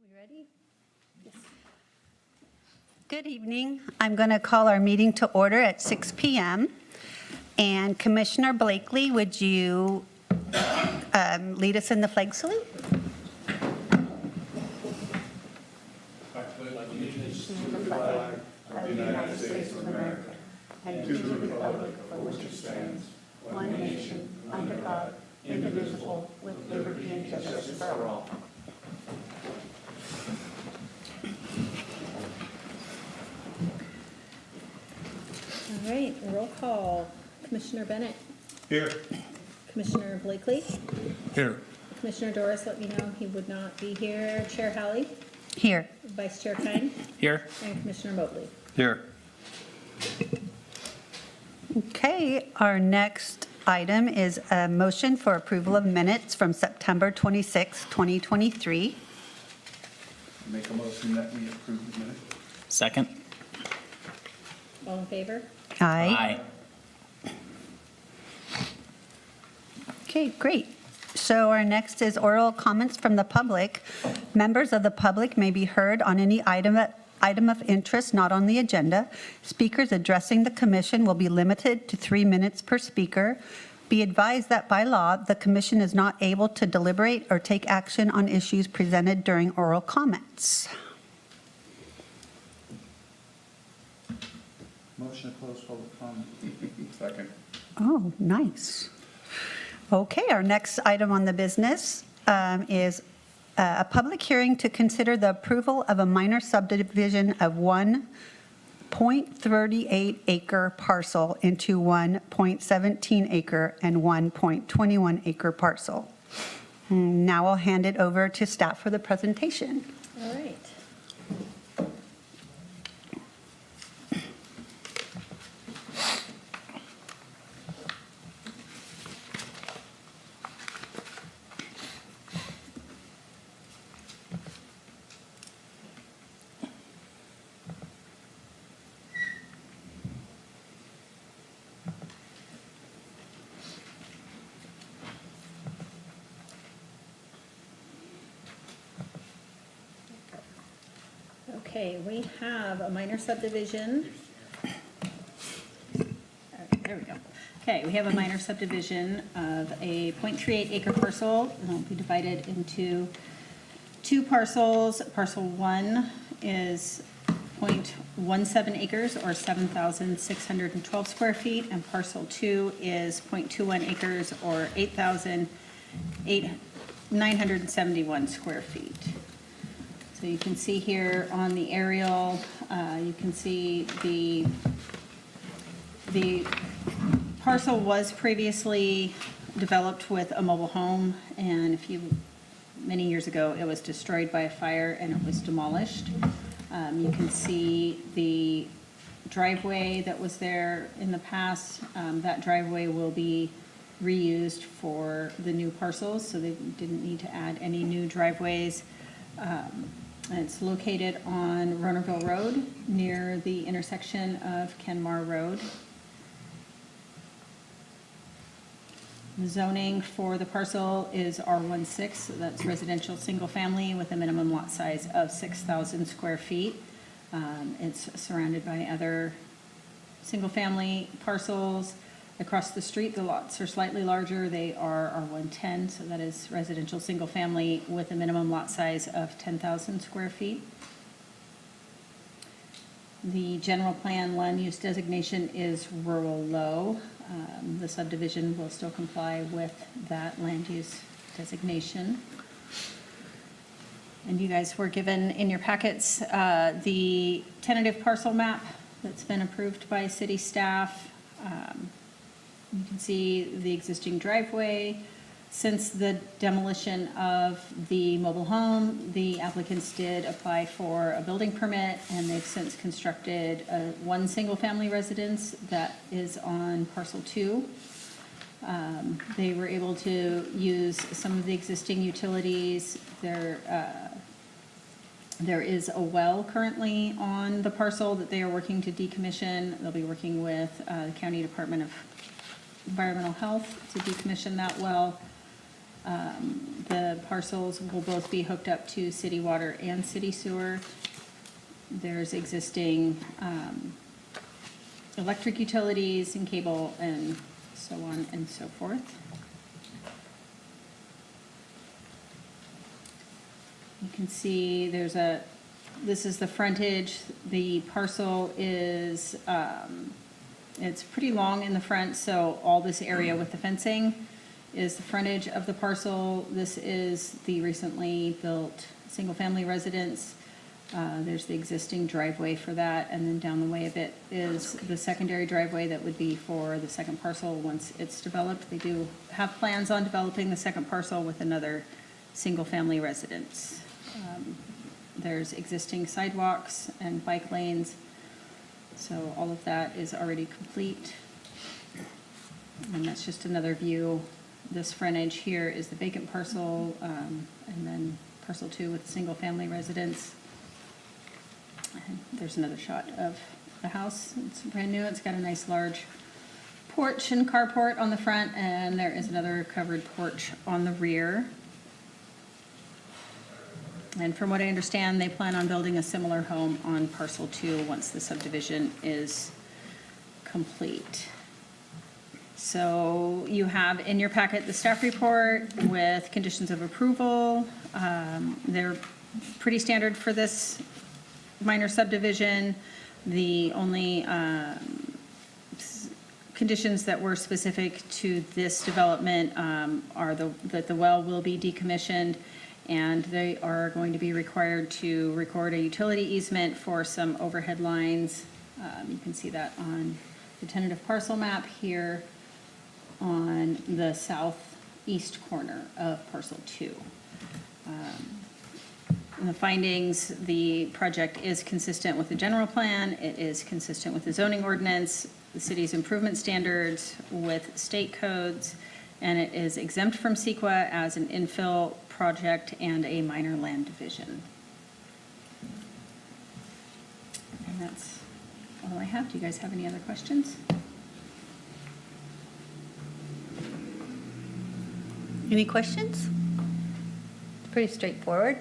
We ready? Yes. Good evening. I'm going to call our meeting to order at 6 p.m. And Commissioner Blakely, would you lead us in the flag salute? I pledge allegiance to the flag of the United States of America and to the republic for which it stands, one nation, under God, indivisible, with liberty and justice for all. All right, roll call. Commissioner Bennett. Here. Commissioner Blakely. Here. Commissioner Doris let me know he would not be here. Chair Halley. Here. Vice Chair Kine. Here. And Commissioner Mobley. Here. Okay, our next item is a motion for approval of minutes from September 26, 2023. Make a motion that we approve the minute. Second. All in favor? Aye. Okay, great. So our next is oral comments from the public. Members of the public may be heard on any item of interest not on the agenda. Speakers addressing the commission will be limited to 3 minutes per speaker. Be advised that by law, the commission is not able to deliberate or take action on issues presented during oral comments. Motion to close public comment. Second. Oh, nice. Okay, our next item on the business is a public hearing to consider the approval of a minor subdivision of 1.38 acre parcel into 1.17 acre and 1.21 acre parcel. Now I'll hand it over to staff for the presentation. All right. Okay, we have a minor subdivision. All right, there we go. Okay, we have a minor subdivision of a 0.38 acre parcel. It'll be divided into two parcels. Parcel 1 is 0.17 acres or 7,612 square feet, and parcel 2 is 0.21 acres or 8,971 square feet. So you can see here on the aerial, you can see the parcel was previously developed with a mobile home, and many years ago, it was destroyed by a fire and it was demolished. You can see the driveway that was there in the past. That driveway will be reused for the new parcels, so they didn't need to add any new driveways. It's located on Ronerville Road near the intersection of Kenmar Road. The zoning for the parcel is R16, so that's residential single family with a minimum lot size of 6,000 square feet. It's surrounded by other single family parcels. Across the street, the lots are slightly larger. They are R110, so that is residential single family with a minimum lot size of 10,000 square feet. The general plan land use designation is rural low. The subdivision will still comply with that land use designation. And you guys were given in your packets the tentative parcel map that's been approved by city staff. You can see the existing driveway. Since the demolition of the mobile home, the applicants did apply for a building permit, and they've since constructed one single-family residence that is on parcel 2. They were able to use some of the existing utilities. There is a well currently on the parcel that they are working to decommission. They'll be working with the County Department of Environmental Health to decommission that well. The parcels will both be hooked up to city water and city sewer. There's existing electric utilities and cable and so on and so forth. You can see this is the frontage. The parcel is, it's pretty long in the front, so all this area with the fencing is the frontage of the parcel. This is the recently built single-family residence. There's the existing driveway for that, and then down the way a bit is the secondary driveway that would be for the second parcel once it's developed. They do have plans on developing the second parcel with another single-family residence. There's existing sidewalks and bike lanes, so all of that is already complete. And that's just another view. This frontage here is the vacant parcel, and then parcel 2 with single-family residence. And there's another shot of the house. It's brand new. It's got a nice large porch and carport on the front, and there is another covered porch on the rear. And from what I understand, they plan on building a similar home on parcel 2 once the subdivision is complete. So you have in your packet the staff report with conditions of approval. They're pretty standard for this minor subdivision. The only conditions that were specific to this development are that the well will be decommissioned, and they are going to be required to record a utility easement for some overhead lines. You can see that on the tentative parcel map here on the southeast corner of parcel 2. In the findings, the project is consistent with the general plan, it is consistent with the zoning ordinance, the city's improvement standards, with state codes, and it is exempt from CEQA as an infill project and a minor land division. And that's all I have. Do you guys have any other questions? Any questions? Pretty straightforward.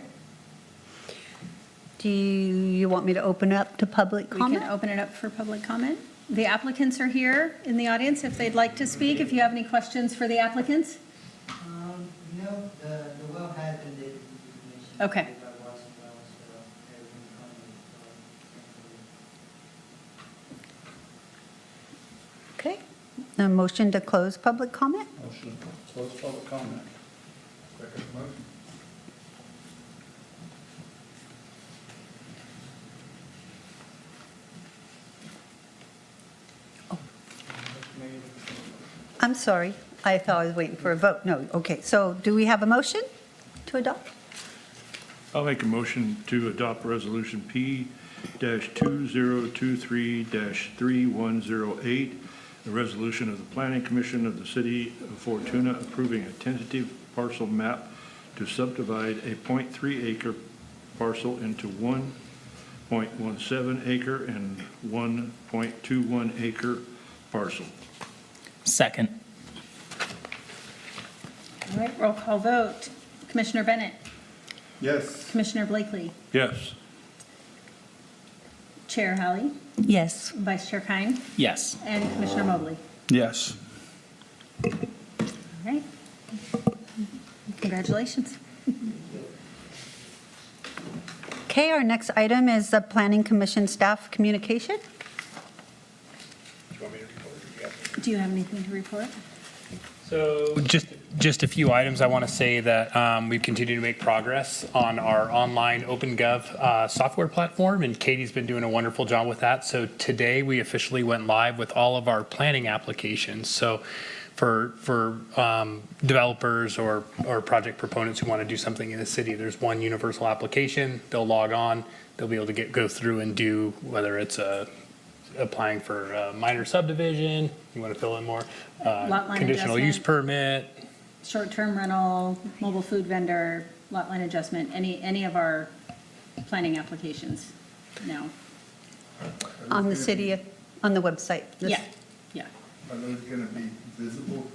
Do you want me to open up to public We comment? can open it up for public comment. The applicants are here in the audience if they'd like to speak. If you have any questions for the applicants? No, the well has been decommissioned. Okay. By Watson Wells, so everything's fine. Okay. A motion to close public comment? Motion to close public comment. Second motion. I'm sorry. I thought I was waiting for a vote. No, okay. So do we have a motion to adopt? I'll make a motion to adopt Resolution P-2023-3108, a resolution of the Planning Commission of the City of Fortuna approving a tentative parcel map to subdivide a .3 acre parcel into 1.17 acre and 1.21 acre parcel. Second. All right, roll call vote. Commissioner Bennett, Yes. Commissioner Blakely, Yes. Chair Halley, Yes. Vice Chair Kine, Yes. and Commissioner Mobley. Yes. All right. Congratulations. Okay, our next item is the Planning Commission staff communication. Do you have anything to report? So just a few items. I want to say that we've continued to make progress on our online OpenGov software platform, and Katie's been doing a wonderful job with that. So today we officially went live with all of our planning applications. So for developers or project proponents who want to do something in the city, there's one universal application. They'll log on. They'll be able to go through and do whether it's applying for a minor subdivision, you want to fill in more, Lot line conditional use adjustment. permit. Short-term rental, mobile food vendor, lot line adjustment, any of our planning applications now. On the city, on the website. Yeah, yeah. Are those going to be visible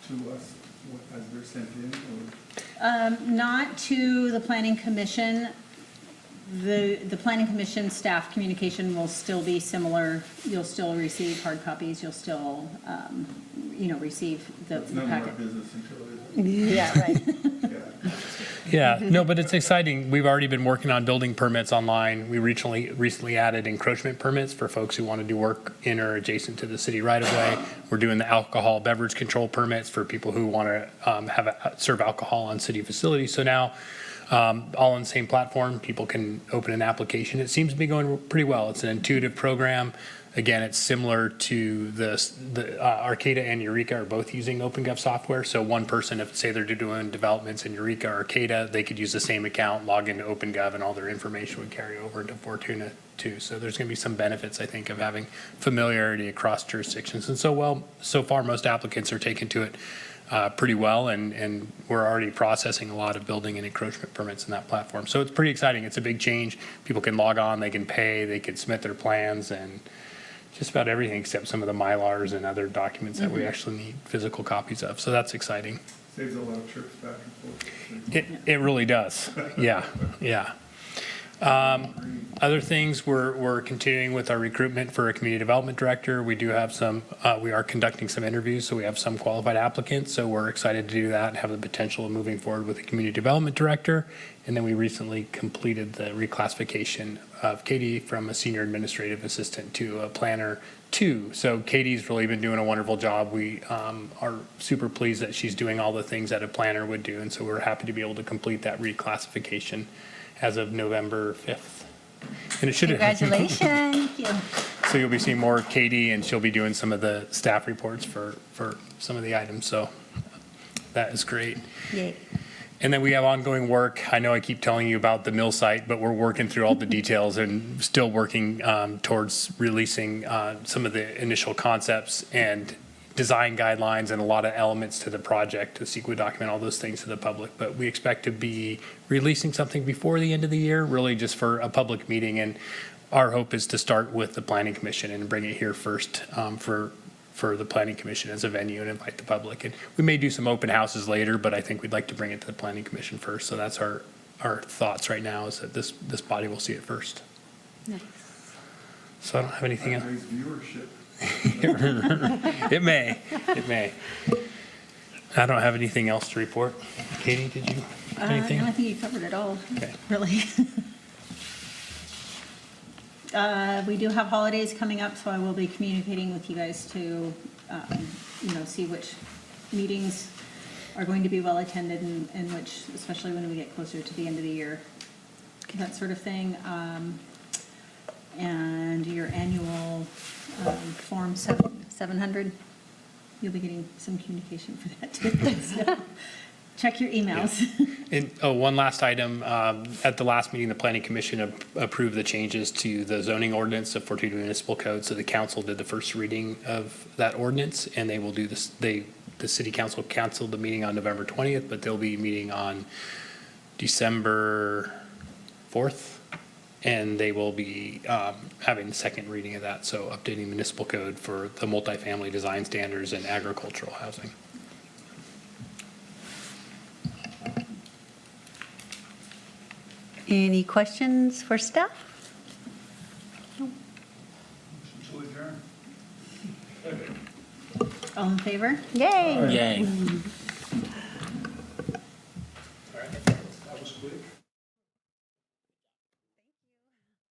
to us as they're sent in? Not to the planning commission. The planning commission staff communication will still be similar. You'll still receive hard copies. You'll still, receive the It's none of our packet. business until it is. Yeah, right. Yeah, no, but it's exciting. We've already been working on building permits online. We recently added encroachment permits for folks who want to do work in or adjacent to the city right of way. We're doing the alcohol beverage control permits for people who want to serve alcohol on city facilities. So now, all on the same platform, people can open an application. It seems to be going pretty well. It's an intuitive program. Again, it's similar to the Arcata and Eureka are both using OpenGov software. So one person, if say they're doing developments in Eureka or Arcata, they could use the same account, log into OpenGov, and all their information would carry over into Fortuna too. So there's going to be some benefits, I think, of having familiarity across jurisdictions. And so far, most applicants are taken to it pretty well, and we're already processing a lot of building and encroachment permits in that platform. So it's pretty exciting. It's a big change. People can log on, they can pay, they can submit their plans, and just about everything except some of the Mylars and other documents that we actually need physical copies of. So that's exciting. Saves a lot of trips back and forth. It really does. Yeah, yeah. Other things, we're continuing with our recruitment for a community development director. We do have we are conducting some interviews, so we have some qualified applicants. So we're excited to do that and have the potential of moving forward with a community development director. And then we recently completed the reclassification of Katie from a senior administrative assistant to a planner 2. So Katie's really been doing a wonderful job. We are super pleased that she's doing all the things that a planner would do. And so we're happy to be able to complete that reclassification as of November 5th. And it should have. Congratulations. So you'll be seeing more of Katie, and she'll be doing some of the staff reports for some of the items. So that is great. Yay. And then we have ongoing work. I know I keep telling you about the mill site, but we're working through all the details and still working towards releasing some of the initial concepts and design guidelines and a lot of elements to the project, the CEQA document, all those things to the public. But we expect to be releasing something before the end of the year, really just for a public meeting. And our hope is to start with the Planning Commission and bring it here first for the Planning Commission as a venue and invite the public. And we may do some open houses later, but I think we'd like to bring it to the Planning Commission first. So that's our thoughts right now, is that this body will see it first. Nice. So I don't have anything else. Nice viewership. It may. I don't have anything else to report. Katie, did you have anything? No, I think you covered it all, Okay. really. We do have holidays coming up, so I will be communicating with you guys to, see which meetings are going to be well attended and which, especially when we get closer to the end of the year, that sort of thing. And your annual Form 700, you'll be getting some communication for that too. So check your emails. And one last item. At the last meeting, the Planning Commission approved the changes to the zoning ordinance of Fortuna Municipal Code. So the council did the first reading of that ordinance, and they will do this. The city council canceled the meeting on November 20th, but they'll be meeting on December 4th. And they will be having the second reading of that, so updating municipal code for the multifamily design standards and agricultural housing. Any questions for staff? All in favor? Yay. Yay.